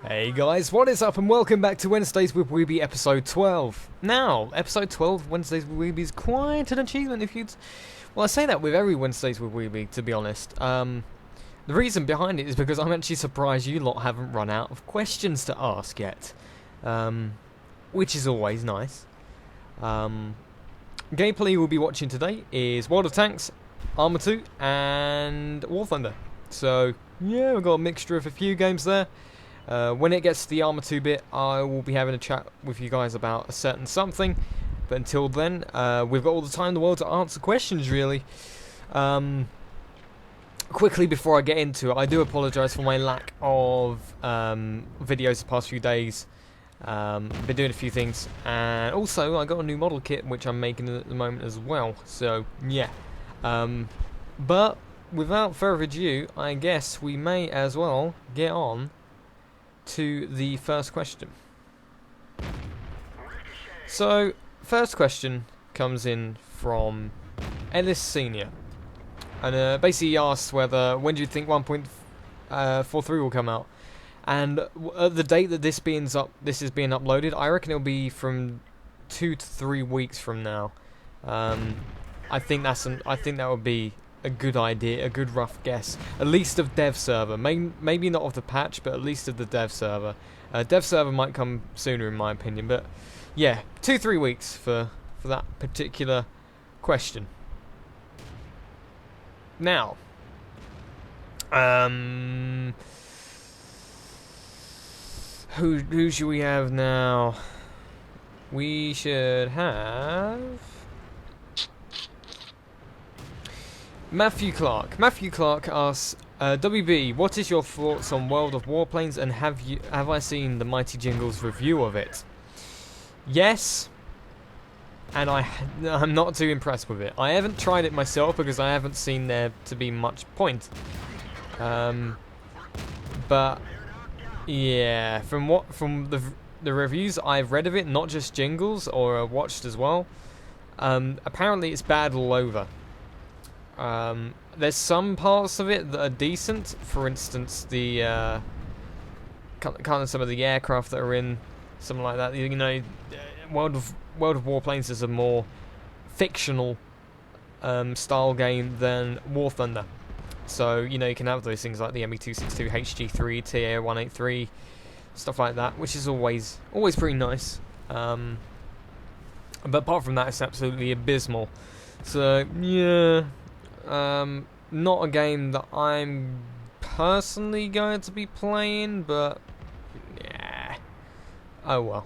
Hey guys, what is up and welcome back to Wednesdays with Weeby episode 12. Now, episode 12 Wednesdays with Weeby is quite an achievement if you'd... Well, I say that with every Wednesdays with Weeby, to be honest. The reason behind it is because I'm actually surprised you lot haven't run out of questions to ask yet. Which is always nice. Gameplay we'll be watching today is World of Tanks, ArmA II, and War Thunder. So, yeah, we've got a mixture of a few games there. When it gets to the ArmA II bit, I will be having a chat with you guys about a certain something. But until then, we've got all the time in the world to answer questions, really. Quickly, before I get into it, I do apologise for my lack of videos the past few days. Been doing a few things. And also, I got a new model kit, which I'm making at the moment as well. So, yeah. But, without further ado, I guess we may as well get on to the first question. So, first question comes in from Ellis Senior, and basically he asks when do you think 1.43 will come out? And at the date that this is being uploaded, I reckon it'll be from 2 to 3 weeks from now. I think that would be a good idea, a good rough guess. At least of dev server. Maybe not of the patch, but at least of the dev server. Dev server might come sooner in my opinion, but yeah, 2-3 weeks for that particular question. Now, who should we have now? We should have Matthew Clark. Matthew Clark asks, WB, what is your thoughts on World of Warplanes, and have I seen the Mighty Jingles review of it? Yes, and I'm not too impressed with it. I haven't tried it myself because I haven't seen there to be much point. But yeah, from the reviews I've read of it, not just Jingles or watched as well, apparently it's bad all over. There's some parts of it that are decent. For instance, the kind of some of the aircraft that are in, something like that. You know, World of Warplanes is a more fictional style game than War Thunder. So you know you can have those things like the ME-262, HG3, TA-183, stuff like that, which is always pretty nice. But apart from that, it's absolutely abysmal. So yeah. Not a game that I'm personally going to be playing, but yeah. Oh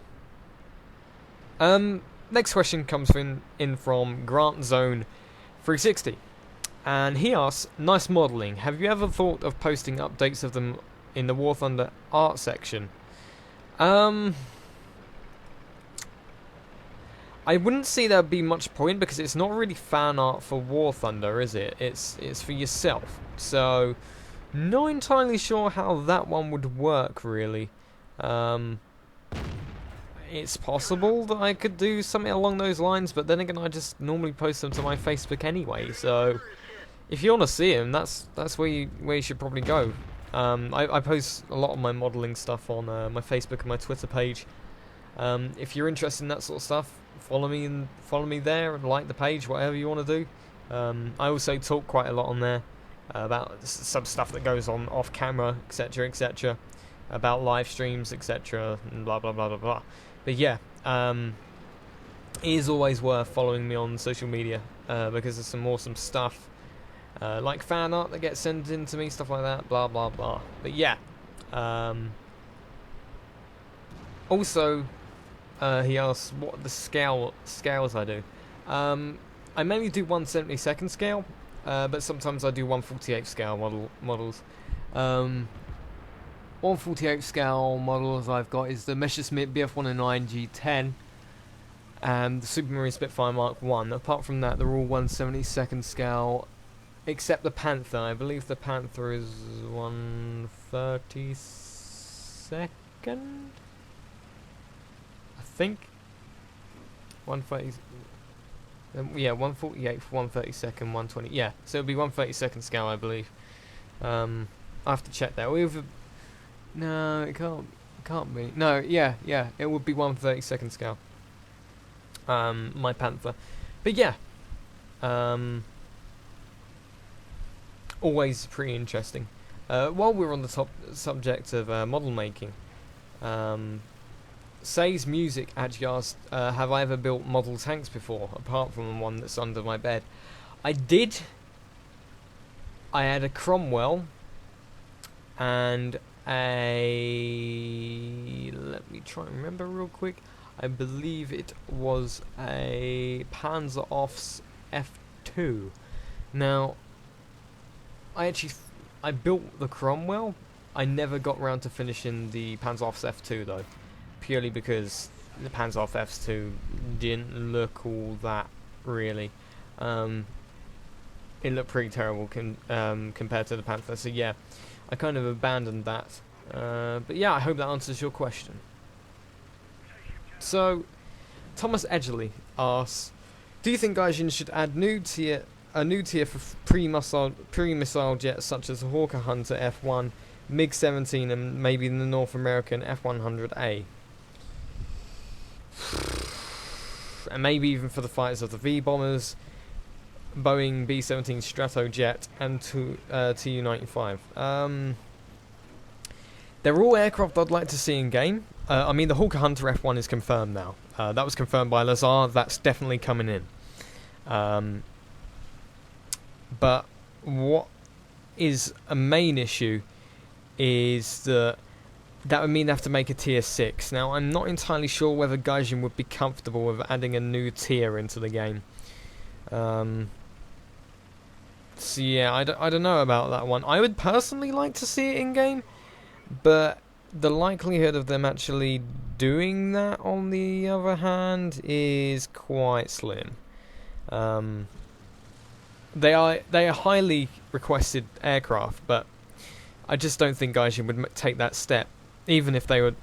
well. Next question comes in from Grant Zone 360, and he asks, nice modelling. Have you ever thought of posting updates of them in the War Thunder art section? I wouldn't say there'd be much point because it's not really fan art for War Thunder, is it? It's for yourself. So, not entirely sure how that one would work, really. It's possible that I could do something along those lines, but then again, I just normally post them to my Facebook anyway. So, if you want to see them, that's where you should probably go. I post a lot of my modelling stuff on my Facebook and my Twitter page. If you're interested in that sort of stuff, follow me there and like the page, whatever you want to do. I also talk quite a lot on there about some stuff that goes on off camera, etc., about live streams, etc., and blah blah blah blah blah. But yeah, it is always worth following me on social media because there's some awesome stuff like fan art that gets sent in to me, stuff like that, blah blah blah. But yeah, also. He asks what the scales I do. I mainly do 1/72 scale, but sometimes I do 1/48 scale models. 1/48 scale models I've got is the Messerschmitt Bf-109 G10 and the Supermarine Spitfire Mark 1. Apart from that, they're all 1/72 scale, except the Panther. I believe the Panther is 1/32. I think 1/30. Yeah, 1/48 for 1/32, 1/20. Yeah, so it'll be 1/32 scale, I believe. I have to check that. No, it can't. can't be. No, yeah, it would be 1/32 scale. My Panther. But yeah, always pretty interesting. While we're on the subject of model making, Say's Music actually asked, have I ever built model tanks before, apart from the one that's under my bed? I did. I had a Cromwell and a... let me try and remember real quick. I believe it was a Panzer F2. Now, I built the Cromwell. I never got around to finishing the Panzer F2 though, purely because the Panzer F2 didn't look all that really. It looked pretty terrible compared to the Panther. So yeah, I kind of abandoned that. But yeah, I hope that answers your question. So, Thomas Edgerly asks, do you think Gaijin should add a new tier for pre-missile jets such as the Hawker Hunter F1, MiG-17 and maybe the North American F-100A? And maybe even for the fighters of the V-bombers, Boeing B-17 Stratojet and Tu-95. They're all aircraft I'd like to see in game. I mean, the Hawker Hunter F1 is confirmed now. That was confirmed by Lazar. That's definitely coming in. But what is a main issue is that would mean they have to make a tier 6. Now, I'm not entirely sure whether Gaijin would be comfortable with adding a new tier into the game. So yeah, I don't know about that one. I would personally like to see it in game, but the likelihood of them actually doing that, on the other hand, is quite slim. They are highly requested aircraft, but I just don't think Gaijin would take that step, even if they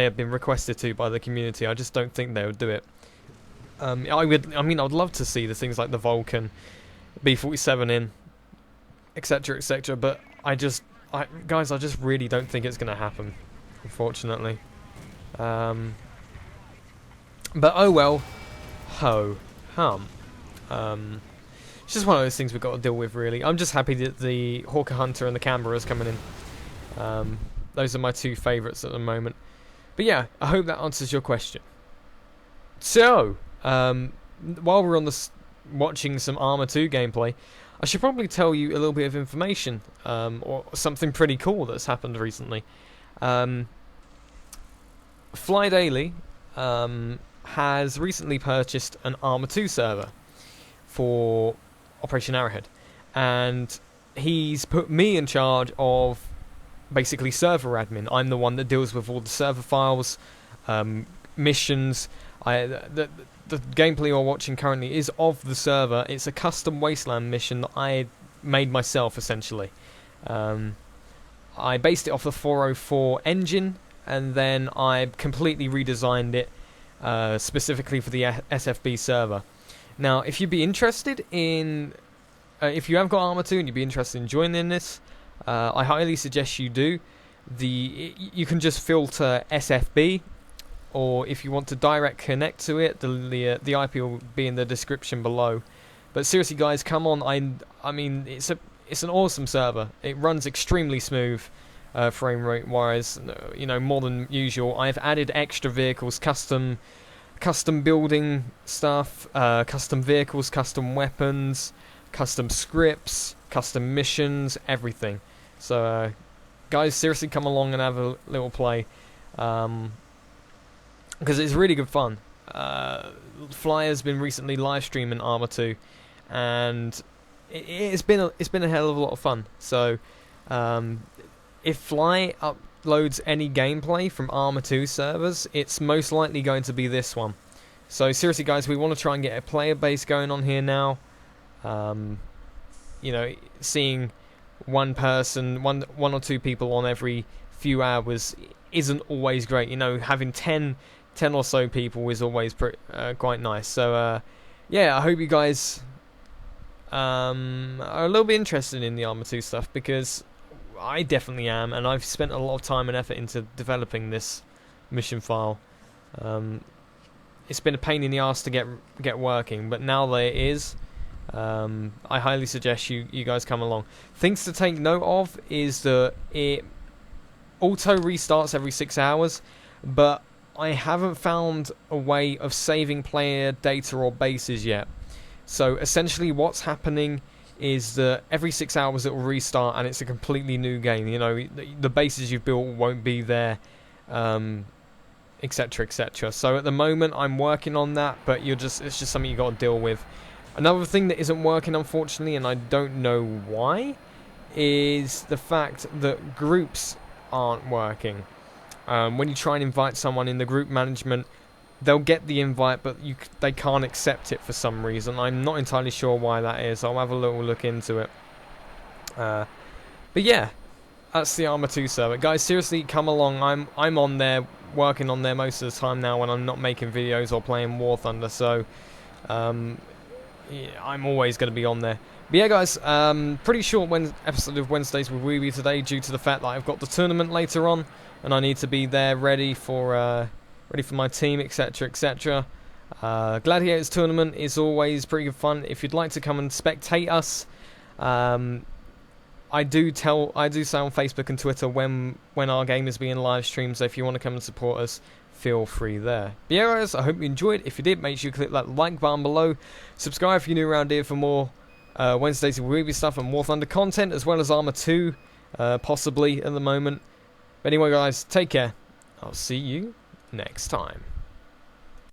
had been requested to by the community. I just don't think they would do it. I would love to see the things like the Vulcan, B-47 in, etc., etc. But I just really don't think it's going to happen, unfortunately. But oh well, ho hum. It's just one of those things we've got to deal with, really. I'm just happy that the Hawker Hunter and the Canberra is coming in. Those are my two favourites at the moment. But yeah, I hope that answers your question. So, while we're on watching some ArmA II gameplay, I should probably tell you a little bit of information, or something pretty cool that's happened recently. Fly Daily has recently purchased an ArmA II server for Operation Arrowhead, and he's put me in charge of basically server admin. I'm the one that deals with all the server files, missions. The gameplay you're watching currently is of the server. It's a custom Wasteland mission that I made myself, essentially. I based it off the 404 engine, and then I completely redesigned it specifically for the SFB server. Now, if you'd be interested in... if you have got ArmA II and you'd be interested in joining this, I highly suggest you do. You can just filter SFB, or if you want to direct connect to it, the IP will be in the description below. But seriously, guys, come on! I mean, it's an awesome server. It runs extremely smooth, frame rate wise. You know, more than usual. I've added extra vehicles, custom building stuff, custom vehicles, custom weapons, custom scripts, custom missions, everything. So, guys, seriously, come along and have a little play. Because it's really good fun. Fly has been recently live streaming ArmA II, and it's been a hell of a lot of fun. So, if Fly uploads any gameplay from ArmA II servers, it's most likely going to be this one. So seriously, guys, we want to try and get a player base going on here now. You know, seeing one or two people on every few hours isn't always great. You know, having 10 or so people is always quite nice. So, yeah, I hope you guys are a little bit interested in the ArmA II stuff, because I definitely am, and I've spent a lot of time and effort into developing this mission file. It's been a pain in the ass to get working, but now that it is, I highly suggest you guys come along. Things to take note of is that it auto restarts every 6 hours, but I haven't found a way of saving player data or bases yet. So essentially what's happening is that every 6 hours it will restart and it's a completely new game. You know, the bases you've built won't be there, etc, etc. So at the moment I'm working on that, but it's just something you got to deal with. Another thing that isn't working, unfortunately, and I don't know why, is the fact that groups aren't working. When you try and invite someone in the group management, they'll get the invite, but they can't accept it for some reason. I'm not entirely sure why that is. I'll have a little look into it. But yeah, that's the ArmA II server. Guys, seriously, come along. I'm on there, working on there most of the time now when I'm not making videos or playing War Thunder, so yeah, I'm always going to be on there. But yeah, guys, pretty short episode of Wednesdays with Weeby today due to the fact that I've got the tournament later on and I need to be there ready for my team, etc, etc. Gladiators tournament is always pretty good fun. If you'd like to come and spectate us, I do say on Facebook and Twitter when our game is being live streamed, so if you want to come and support us, feel free there. But yeah, guys, I hope you enjoyed. If you did, make sure you click that like button below. Subscribe if you're new around here for more Wednesdays with Weeby stuff and War Thunder content, as well as ArmA II, possibly at the moment. But anyway, guys, take care. I'll see you next time.